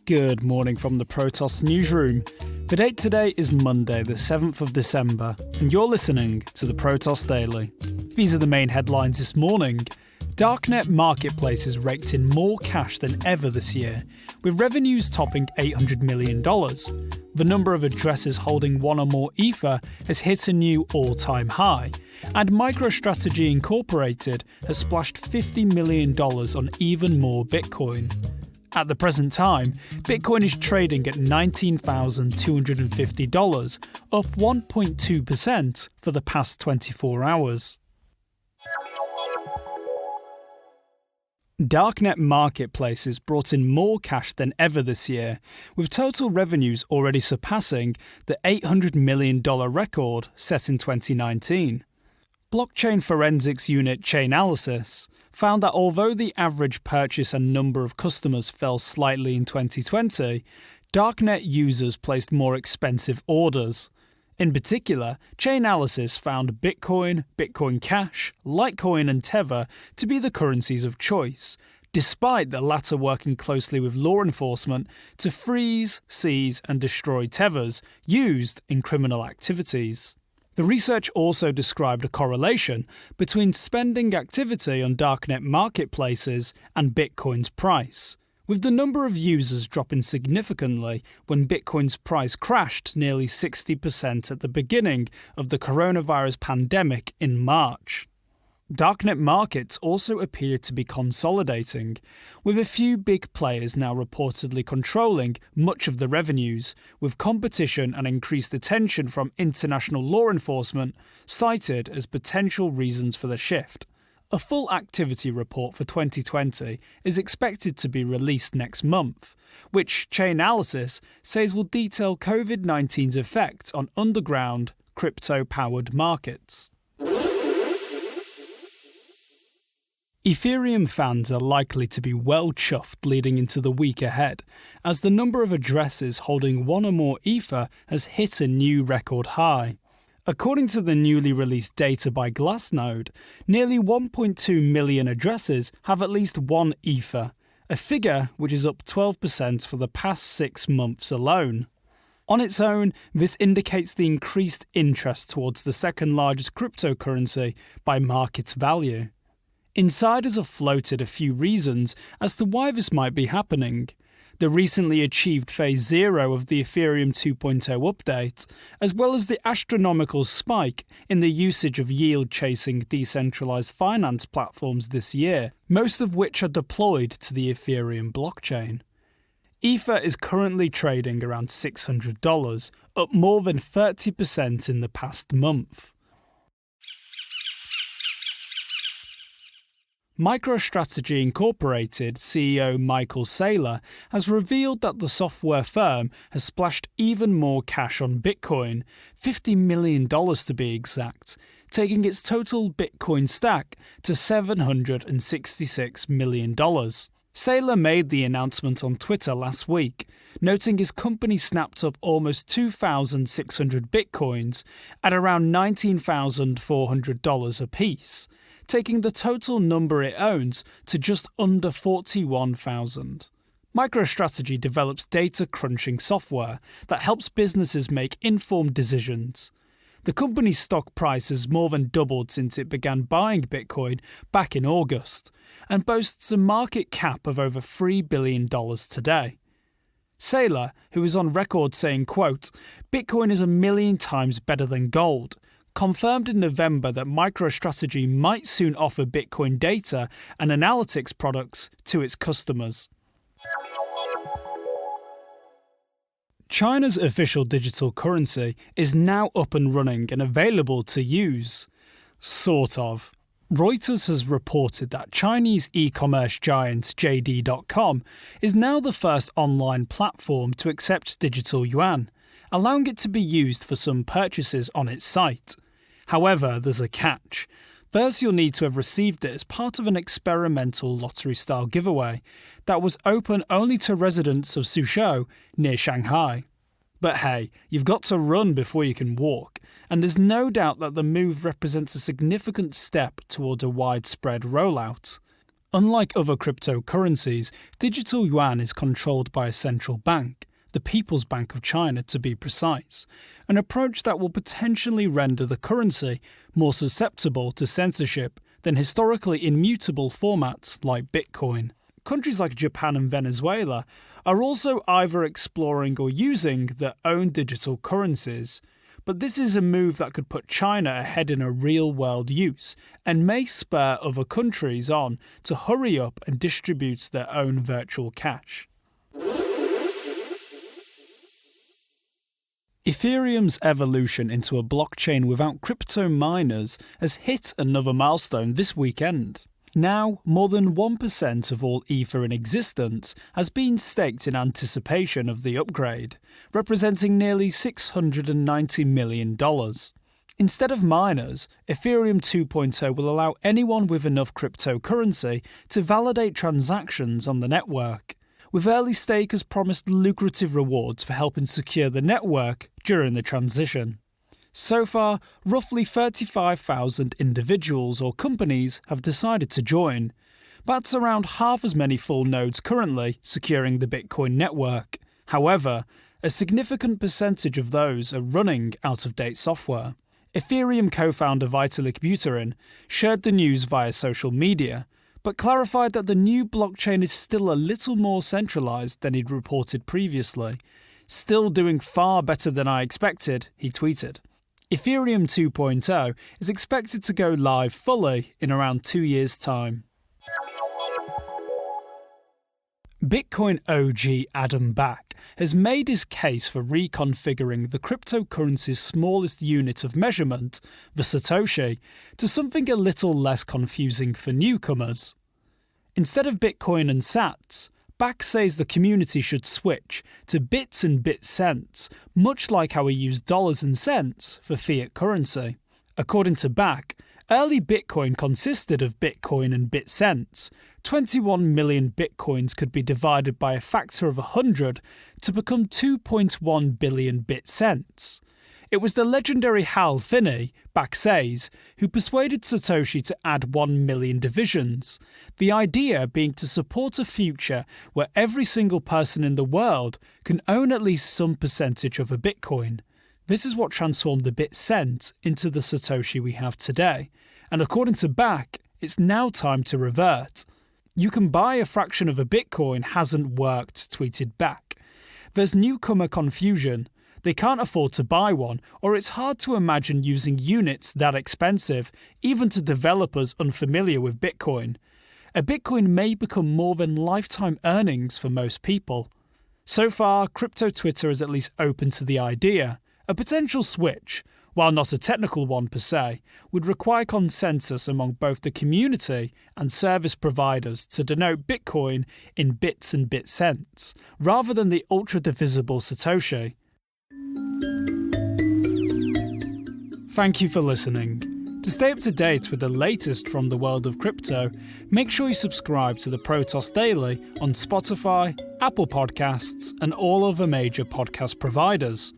Good morning from the Protos newsroom. The date today is Monday, the 7th of December, and you're listening to the Protos Daily. These are the main headlines this morning. Darknet marketplaces raked in more cash than ever this year, with revenues topping $800 million. The number of addresses holding one or more Ether has hit a new all-time high, and MicroStrategy Incorporated has splashed $50 million on even more Bitcoin. At the present time, Bitcoin is trading at $19,250, up 1.2% for the past 24 hours. Darknet marketplaces brought in more cash than ever this year, with total revenues already surpassing the $800 million record set in 2019. Blockchain forensics unit Chainalysis found that although the average purchase and number of customers fell slightly in 2020, Darknet users placed more expensive orders. In particular, Chainalysis found Bitcoin, Bitcoin Cash, Litecoin and Tether to be the currencies of choice, despite the latter working closely with law enforcement to freeze, seize and destroy Tethers used in criminal activities. The research also described a correlation between spending activity on Darknet marketplaces and Bitcoin's price, with the number of users dropping significantly when Bitcoin's price crashed nearly 60% at the beginning of the coronavirus pandemic in March. Darknet markets also appear to be consolidating, with a few big players now reportedly controlling much of the revenues, with competition and increased attention from international law enforcement cited as potential reasons for the shift. A full activity report for 2020 is expected to be released next month, which Chainalysis says will detail COVID-19's effect on underground, crypto-powered markets. Ethereum fans are likely to be well chuffed leading into the week ahead, as the number of addresses holding one or more Ether has hit a new record high. According to the newly released data by Glassnode, nearly 1.2 million addresses have at least one Ether, a figure which is up 12% for the past 6 months alone. On its own, this indicates the increased interest towards the second largest cryptocurrency by market value. Insiders have floated a few reasons as to why this might be happening. The recently achieved Phase 0 of the Ethereum 2.0 update, as well as the astronomical spike in the usage of yield-chasing decentralized finance platforms this year, most of which are deployed to the Ethereum blockchain. Ether is currently trading around $600, up more than 30% in the past month. MicroStrategy Incorporated CEO Michael Saylor has revealed that the software firm has splashed even more cash on Bitcoin, $50 million to be exact, taking its total Bitcoin stack to $766 million. Saylor made the announcement on Twitter last week, noting his company snapped up almost 2,600 Bitcoins at around $19,400 apiece, taking the total number it owns to just under 41,000. MicroStrategy develops data crunching software that helps businesses make informed decisions. The company's stock price has more than doubled since it began buying Bitcoin back in August, and boasts a market cap of over $3 billion today. Saylor, who is on record saying, quote, "Bitcoin is 1,000,000 times better than gold," confirmed in November that MicroStrategy might soon offer Bitcoin data and analytics products to its customers. China's official digital currency is now up and running and available to use. Sort of. Reuters has reported that Chinese e-commerce giant JD.com is now the first online platform to accept digital yuan, allowing it to be used for some purchases on its site. However, there's a catch. First, you'll need to have received it as part of an experimental lottery-style giveaway that was open only to residents of Suzhou, near Shanghai. But hey, you've got to run before you can walk, and there's no doubt that the move represents a significant step towards a widespread rollout. Unlike other cryptocurrencies, digital yuan is controlled by a central bank, the People's Bank of China to be precise, an approach that will potentially render the currency more susceptible to censorship than historically immutable formats like Bitcoin. Countries like Japan and Venezuela are also either exploring or using their own digital currencies, but this is a move that could put China ahead in a real-world use and may spur other countries on to hurry up and distribute their own virtual cash. Ethereum's evolution into a blockchain without crypto miners has hit another milestone this weekend. Now, more than 1% of all Ether in existence has been staked in anticipation of the upgrade, representing nearly $690 million. Instead of miners, Ethereum 2.0 will allow anyone with enough cryptocurrency to validate transactions on the network, with early stakers promised lucrative rewards for helping secure the network during the transition. So far, roughly 35,000 individuals or companies have decided to join. That's around half as many full nodes currently securing the Bitcoin network. However, a significant percentage of those are running out-of-date software. Ethereum co-founder Vitalik Buterin shared the news via social media, but clarified that the new blockchain is still a little more centralized than he'd reported previously. "Still doing far better than I expected," he tweeted. Ethereum 2.0 is expected to go live fully in around 2 years' time. Bitcoin OG Adam Back has made his case for reconfiguring the cryptocurrency's smallest unit of measurement, the Satoshi, to something a little less confusing for newcomers. Instead of Bitcoin and Sats, Back says the community should switch to bits and bit cents, much like how we use dollars and cents for fiat currency. According to Back, early Bitcoin consisted of Bitcoin and bit cents. 21 million Bitcoins could be divided by a factor of 100 to become 2.1 billion bit cents. It was the legendary Hal Finney, Back says, who persuaded Satoshi to add 1 million divisions, the idea being to support a future where every single person in the world can own at least some percentage of a Bitcoin. This is what transformed the bit cent into the Satoshi we have today, and according to Back, it's now time to revert. "You can buy a fraction of a Bitcoin hasn't worked," tweeted Back. "There's newcomer confusion. They can't afford to buy one, or it's hard to imagine using units that expensive, even to developers unfamiliar with Bitcoin. A Bitcoin may become more than lifetime earnings for most people." So far, crypto Twitter is at least open to the idea. A potential switch, while not a technical one per se, would require consensus among both the community and service providers to denote Bitcoin in bits and bit cents, rather than the ultra-divisible Satoshi. Thank you for listening. To stay up to date with the latest from the world of crypto, make sure you subscribe to the Protoss Daily on Spotify, Apple Podcasts, and all other major podcast providers.